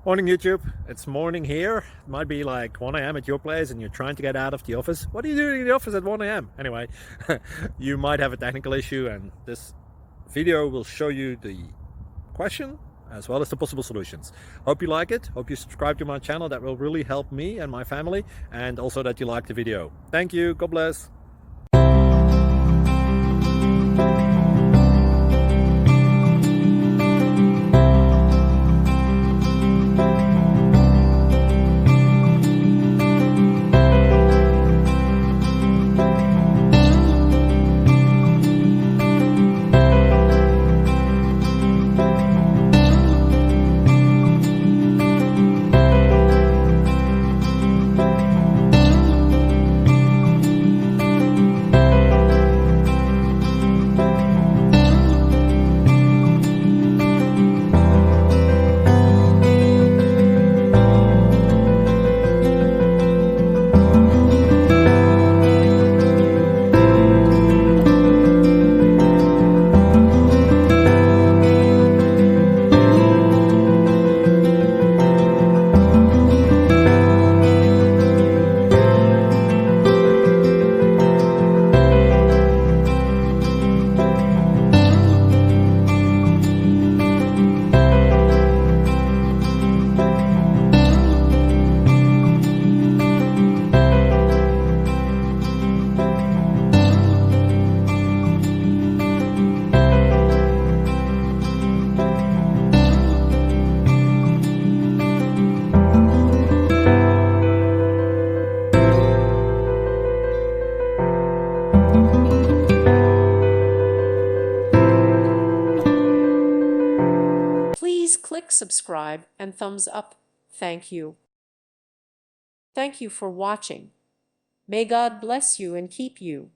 Morning YouTube, it's morning here. It might be like 1 a.m. at your place and you're trying to get out of the office. What are you doing in the office at 1 a.m.? Anyway, you might have a technical issue and this video will show you the question as well as the possible solutions. Hope you like it, hope you subscribe to my channel. That will really help me and my family, and also that you like the video. Thank you, God bless. Please click subscribe and thumbs up. Thank you. Thank you for watching. May God bless you and keep you.